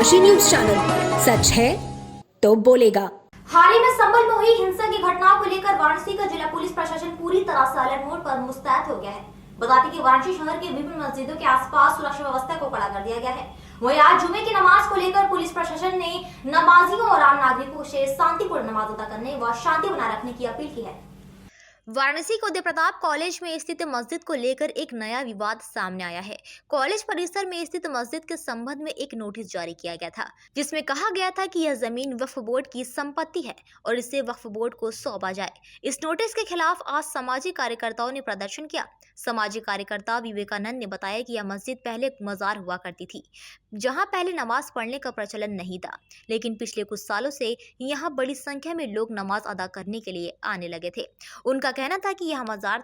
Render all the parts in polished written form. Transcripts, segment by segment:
राशि news channel, सच है तो बोलेगा। हाल ही में संभल में हुई हिंसा की घटनाओं को लेकर वाराणसी का जिला पुलिस प्रशासन पूरी तरह से अलर्ट मोड पर मुस्तैद हो गया है। बता दें कि वाराणसी शहर के विभिन्न मस्जिदों के आसपास सुरक्षा व्यवस्था को कड़ा कर दिया गया है। वहीं आज जुमे की नमाज को लेकर पुलिस प्रशासन ने नमाजियों और आम नागरिकों से शांतिपूर्ण नमाज अदा करने व शांति बनाए रखने की अपील की है। वाराणसी के उदय प्रताप कॉलेज में स्थित मस्जिद को लेकर एक नया विवाद सामने आया है। कॉलेज परिसर में स्थित मस्जिद के संबंध में एक नोटिस जारी किया गया था, जिसमें कहा गया था कि यह जमीन वक्फ बोर्ड की संपत्ति है और इसे वक्फ बोर्ड को सौंपा जाए। इस नोटिस के खिलाफ आज सामाजिक कार्यकर्ताओं ने प्रदर्शन किया। सामाजिक कार्यकर्ता विवेकानंद ने बताया कि यह मस्जिद पहले मजार हुआ करती थी, जहां पहले नमाज पढ़ने का प्रचलन नहीं था, लेकिन पिछले कुछ सालों से यहां बड़ी संख्या में लोग नमाज अदा करने के लिए आने लगे थे। उनका कहना था कि यह मजार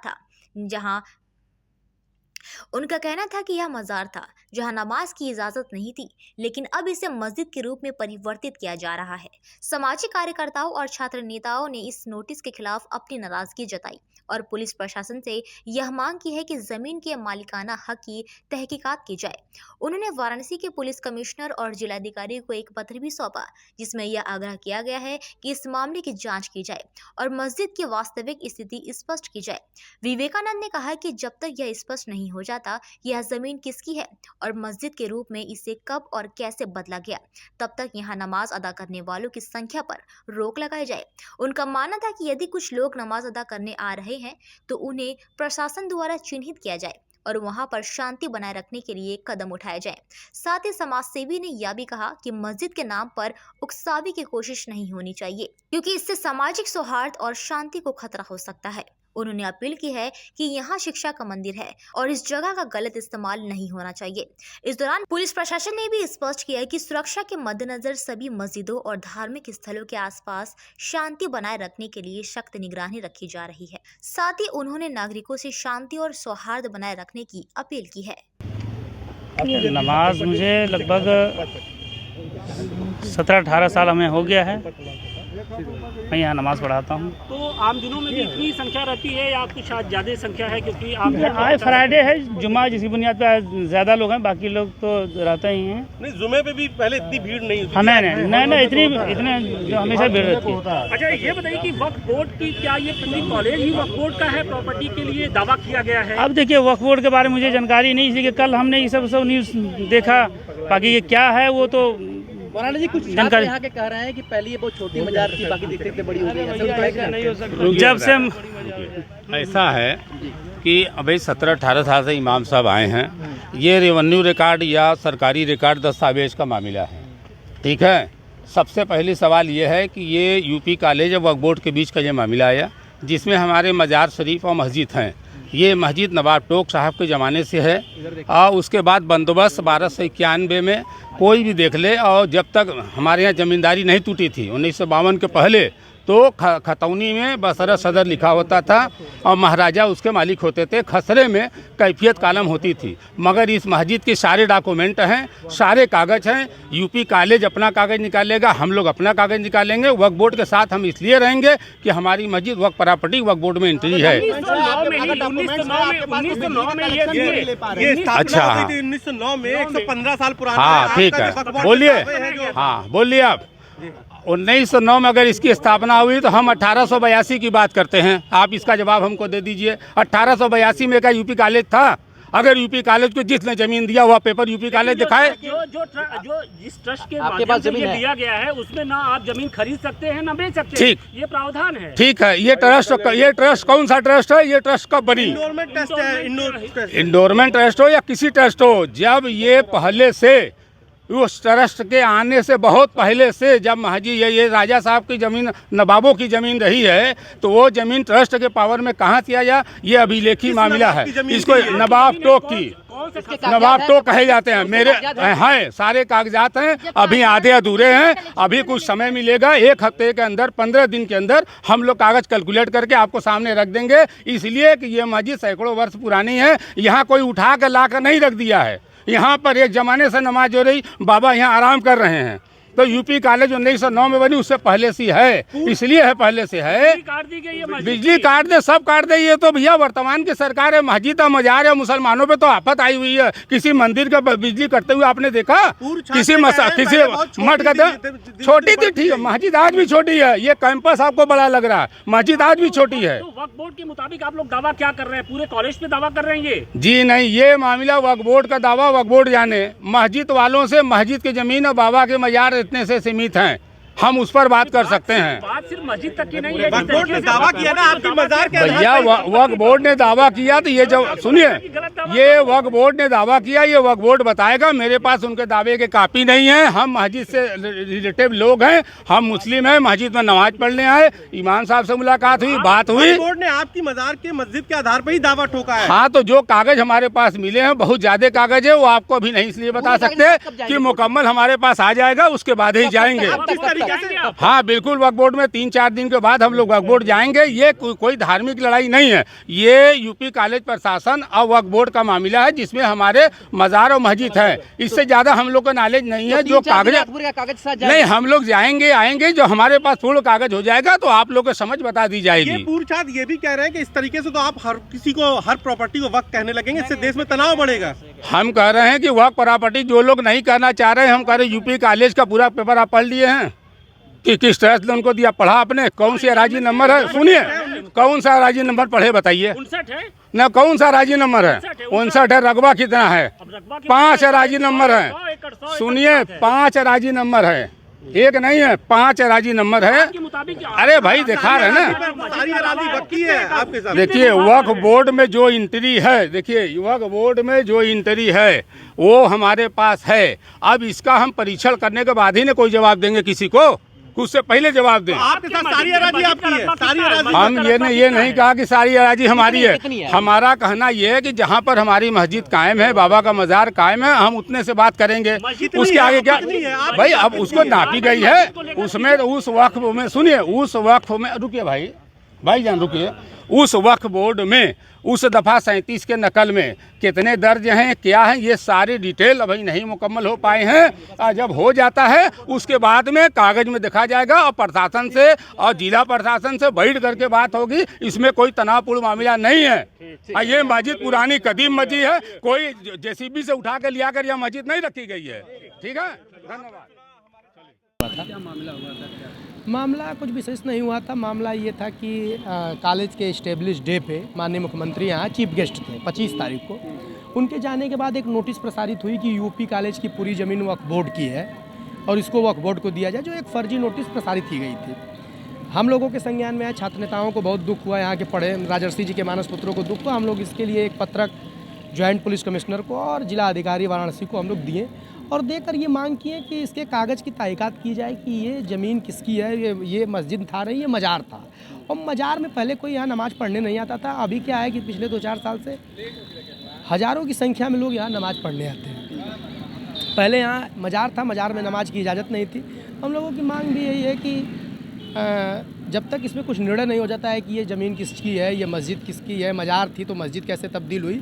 था जहां नमाज की इजाजत नहीं थी, लेकिन अब इसे मस्जिद के रूप में परिवर्तित किया जा रहा है। सामाजिक कार्यकर्ताओं और छात्र नेताओं ने इस नोटिस के खिलाफ अपनी नाराजगी जताई और पुलिस प्रशासन से यह मांग की है कि जमीन के मालिकाना हक की तहकीकात की जाए। उन्होंने वाराणसी के पुलिस कमिश्नर और जिलाधिकारी को एक पत्र भी सौंपा, जिसमें यह आग्रह किया गया है कि इस मामले की जांच की जाए और मस्जिद की वास्तविक स्थिति स्पष्ट की जाए। विवेकानंद ने कहा कि जब तक यह स्पष्ट नहीं हो जाता यह जमीन किसकी है और मस्जिद के रूप में इसे कब और कैसे बदला गया, तब तक यहाँ नमाज अदा करने वालों की संख्या पर रोक लगाई जाए। उनका मानना था कि यदि कुछ लोग नमाज अदा करने आ रहे हैं तो उन्हें प्रशासन द्वारा चिन्हित किया जाए और वहां पर शांति बनाए रखने के लिए कदम उठाए जाएं। साथ ही समाज सेवी ने यह भी कहा कि मस्जिद के नाम पर उकसावे की कोशिश नहीं होनी चाहिए, क्योंकि इससे सामाजिक सौहार्द और शांति को खतरा हो सकता है। उन्होंने अपील की है कि यहाँ शिक्षा का मंदिर है और इस जगह का गलत इस्तेमाल नहीं होना चाहिए। इस दौरान पुलिस प्रशासन ने भी स्पष्ट किया कि सुरक्षा के मद्देनजर सभी मस्जिदों और धार्मिक स्थलों के आसपास शांति बनाए रखने के लिए सख्त निगरानी रखी जा रही है। साथ ही उन्होंने नागरिकों से शांति और सौहार्द बनाए रखने की अपील की है। नमाज मुझे लगभग 17-18 साल हमें हो गया है, मैं यहाँ नमाज पढ़ाता हूँ। तो आम दिनों में भी इतनी संख्या रहती है या कुछ ज़्यादा संख्या है? क्योंकि आप आज फ्राइडे है, जुम्मा जिसकी बुनियाद पर ज़्यादा लोग हैं, बाकी लोग तो रहते ही हैं। नहीं, जुमे पे भी पहले इतनी भीड़ नहीं होती। हाँ, नहीं इतने जो हमेशा भीड़ रहती है। अच्छा, ये बताइए कि वक्फ बोर्ड की क्या ये पूरी कॉलेज ही वक्फ बोर्ड का है, प्रॉपर्टी के लिए दावा किया गया है? अब देखिए, वक्फ बोर्ड के बारे में मुझे जानकारी नहीं, इसलिए कल हमने ये सब न्यूज़ देखा, बाकी ये क्या है वो तो वाराणसी जी कुछ जानकारी यहाँ के कह रहे हैं कि पहले ये बहुत छोटी मजार थी, बाकी देखते देखते बड़ी हो गई। जब से ऐसा है कि अभी 17-18 साल से इमाम साहब आए हैं, ये रेवेन्यू रिकॉर्ड या सरकारी रिकॉर्ड दस्तावेज का मामला है, ठीक है। सबसे पहली सवाल ये है कि ये यूपी कॉलेज और वक्फ बोर्ड के बीच का ये मामला आया, जिसमें हमारे मजार शरीफ और मस्जिद हैं। ये मस्जिद नवाब टोक साहब के ज़माने से है और उसके बाद बंदोबस्त 1291 में कोई भी देख ले, और जब तक हमारे यहाँ ज़मींदारी नहीं टूटी थी 1952 के पहले, तो खतौनी में बसरा सदर लिखा होता था और महाराजा उसके मालिक होते थे। खसरे में कैफियत कालम होती थी, मगर इस मस्जिद के सारे डॉक्यूमेंट हैं, सारे कागज़ हैं। यूपी कॉलेज अपना कागज़ निकालेगा, हम लोग अपना कागज़ निकालेंगे। वक्फ बोर्ड के साथ हम इसलिए रहेंगे कि हमारी मस्जिद वक्फ प्रॉपर्टी वक्फ बोर्ड में एंट्री है। अच्छा, 1909 में 115 साल पुराना। हाँ, ठीक है, बोलिए। हाँ, बोलिए आप। 1909 में अगर इसकी स्थापना हुई तो हम 1882 की बात करते हैं। आप इसका जवाब हमको दे दीजिए। 1882 में क्या यूपी कॉलेज था? अगर यूपी कॉलेज को जिसने जमीन दिया हुआ पेपर यूपी कॉलेज दिखाए। जो जिस ट्रस्ट के माध्यम से ये दिया गया है उसमें ना आप जमीन खरीद सकते हैं ना बेच सकते हैं। ठीक, ये प्रावधान है। ठीक है। ये ट्रस्ट कौन सा ट्रस्ट है? ये ट्रस्ट कब बनी? इंडोरमेंट ट्रस्ट हो या किसी ट्रस्ट हो, जब ये पहले से उस ट्रस्ट के आने से बहुत पहले से, जब महजी ये राजा साहब की ज़मीन, नवाबों की ज़मीन रही है, तो वो ज़मीन ट्रस्ट के पावर में कहाँ से आया? ये अभिलेखी मामला है। इसको नवाब टोक कहे जाते हैं। मेरे हैं सारे कागजात हैं, अभी आधे अधूरे हैं, अभी कुछ समय मिलेगा। 1 हफ्ते के अंदर, 15 दिन के अंदर हम लोग कागज़ कैलकुलेट करके आपको सामने रख देंगे। इसलिए कि ये मस्जिद सैकड़ों वर्ष पुरानी है, यहाँ कोई उठा कर ला कर नहीं रख दिया है। यहाँ पर एक ज़माने से नमाज हो रही, बाबा यहाँ आराम कर रहे हैं। तो यूपी कॉलेज 1909 में बनी, उससे पहले से है, इसलिए है, पहले से है। काट दी गई है मस्जिद बिजली काट दे, सब काट दे। ये तो भैया वर्तमान की सरकार है, मस्जिद और मजार है, मुसलमानों पे तो आफत आई हुई है। किसी मंदिर का बिजली कटते हुए आपने देखा? किसी मठ का छोटी थी, ठीक है, मस्जिद आज भी छोटी है। ये कैंपस आपको बड़ा लग रहा है, मस्जिद आज भी छोटी है। तो वक्फ बोर्ड के मुताबिक आप लोग दावा क्या कर रहे हैं? पूरे कॉलेज पे दावा कर रहे हैं ये? जी नहीं, ये मामला वक्फ बोर्ड का दावा वक्फ बोर्ड जाने। मस्जिद वालों से मस्जिद की जमीन और बाबा के मजार इतने से सीमित हैं, हम उस पर बात कर सकते हैं। बात सिर्फ मस्जिद तक की नहीं है। वक्फ बोर्ड ने दावा किया ना आपकी मजार के भैया, वक्फ बोर्ड ने दावा किया तो ये जब सुनिए, ये वक्फ बोर्ड ने दावा किया, ये वक्फ बोर्ड बताएगा। मेरे पास उनके दावे के कापी नहीं है। हम मस्जिद से रिलेटिव लोग हैं, हम मुस्लिम हैं, मस्जिद में नमाज पढ़ने आए, इमाम साहब से मुलाकात हुई, बात हुई। वक्फ बोर्ड ने आपकी मजार के मस्जिद के आधार पर ही दावा ठोका है। हाँ, तो जो कागज हमारे पास मिले हैं, बहुत ज्यादा कागज है, वो आपको अभी नहीं इसलिए बता सकते कि मुकम्मल हमारे पास आ जाएगा, उसके बाद ही जाएंगे। किस तरीके से? हाँ बिल्कुल, वक्फ बोर्ड में 3-4 दिन के बाद हम लोग वक्फ बोर्ड जाएंगे। ये कोई धार्मिक लड़ाई नहीं है, ये यूपी कॉलेज प्रशासन और वक्फ बोर्ड का मामला है, जिसमें हमारे मजार और मस्जिद है। इससे ज्यादा हम लोग का नॉलेज नहीं है। जो कागज नहीं, हम लोग जाएंगे आएंगे, जो हमारे पास पूर्ण कागज हो जाएगा तो आप लोग को समझ बता दी जाएगी। ये पूर्वछात्र ये भी कह रहे हैं कि इस तरीके से तो आप हर किसी को हर प्रॉपर्टी को वक्फ कहने लगेंगे, इससे देश में तनाव बढ़ेगा। हम कह रहे हैं कि वक्फ प्रॉपर्टी जो लोग नहीं करना चाह रहे हैं, हम कह रहे हैं यूपी कॉलेज का पूरा पेपर आप पढ़ लिए हैं कि किस तरह से उनको दिया, पढ़ा आपने? कौन सी अराजी नंबर है? सुनिए, कौन सा अराजी नंबर पढ़े बताइए 59 है ना? कौन सा अराजी नंबर है? 59 है। रकबा कितना है? 5 अराजी नंबर है। सुनिए, 5 अराजी नंबर है, एक नहीं है, 5 अराजी नंबर है। अरे भाई दिखा रहे ना, सारी अराजी वक्फ की है आपके साथ। देखिए वक्फ बोर्ड में जो एंट्री है, देखिए वक्फ बोर्ड में जो एंट्री है वो हमारे पास है। अब इसका हम परीक्षण करने के बाद ही ना कोई जवाब देंगे किसी को, कुछ से पहले जवाब दें। आपके साथ सारी अराजी आपकी है, सारी अराजी। हम ये नहीं कहा कि सारी अराजी हमारी है। हमारा कहना ये है कि जहाँ पर हमारी मस्जिद कायम है, बाबा का मजार कायम है, हम उतने से बात करेंगे। उसके आगे क्या भाई, अब उसको नापी गई है, उसमें उस वक्फ में, सुनिए, उस वक्फ में, रुकिए भाईजान रुकिए, उस वक्फ बोर्ड में उस दफ़ा 37 के नकल में कितने दर्ज हैं, क्या है, ये सारी डिटेल अभी नहीं मुकम्मल हो पाए हैं। जब हो जाता है उसके बाद में कागज में दिखा जाएगा और प्रशासन से और जिला प्रशासन से बैठ करके बात होगी। इसमें कोई तनावपूर्ण मामला नहीं है। ये मस्जिद पुरानी कदीम मस्जिद है, कोई जेसीबी से उठा के लिया कर यह मस्जिद नहीं रखी गई है। ठीक है, धन्यवाद। मामला कुछ विशेष नहीं हुआ था। मामला ये था कि कॉलेज के इस्टेब्लिश डे पे माननीय मुख्यमंत्री यहाँ चीफ गेस्ट थे 25 तारीख को। उनके जाने के बाद एक नोटिस प्रसारित हुई कि यूपी कॉलेज की पूरी ज़मीन वक्फ बोर्ड की है और इसको वक्फ बोर्ड को दिया जाए, जो एक फर्जी नोटिस प्रसारित की गई थी। हम लोगों के संज्ञान में आया, छात्र नेताओं को बहुत दुख हुआ, यहाँ के पढ़े राजर्षि जी के मानस पुत्रों को दुख हुआ। हम लोग इसके लिए एक पत्रक ज्वाइंट पुलिस कमिश्नर को और जिला अधिकारी वाराणसी को हम लोग दिए और देकर ये मांग किए कि इसके कागज़ की तहकीकात की जाए कि ये ज़मीन किसकी है। ये मस्जिद था नहीं, ये मज़ार था और मज़ार में पहले कोई यहाँ नमाज़ पढ़ने नहीं आता था। अभी क्या है कि पिछले 2-4 साल से हज़ारों की संख्या में लोग यहाँ नमाज़ पढ़ने आते हैं। पहले यहाँ मज़ार था, मज़ार में नमाज की इजाज़त नहीं थी। हम लोगों की मांग भी यही है कि जब तक इसमें कुछ निर्णय नहीं हो जाता है कि ये ज़मीन किसकी है, ये मस्जिद किसकी है, मज़ार थी तो मस्जिद कैसे तब्दील हुई,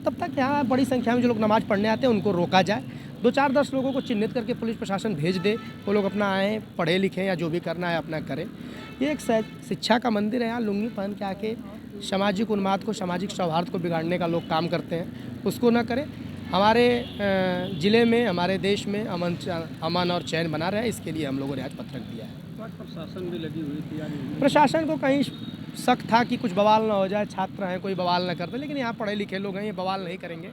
तब तक यहाँ बड़ी संख्या में जो लोग नमाज़ पढ़ने आते हैं उनको रोका जाए। 2-4-10 लोगों को चिन्हित करके पुलिस प्रशासन भेज दे, वो लोग अपना आएँ, पढ़े लिखें या जो भी करना है अपना करें। ये एक शिक्षा का मंदिर है। यहाँ लुंगी पहन के आके सामाजिक उन्माद को, सामाजिक सौहार्द को बिगाड़ने का लोग काम करते हैं, उसको ना करें। हमारे ज़िले में, हमारे देश में अमन और चैन बना रहे, इसके लिए हम लोगों ने आज पत्रक दिया है। प्रशासन भी लगी हुई थी, प्रशासन को कहीं शक था कि कुछ बवाल ना हो जाए, छात्र हैं कोई बवाल ना करते, लेकिन यहाँ पढ़े लिखे लोग हैं, ये बवाल नहीं करेंगे।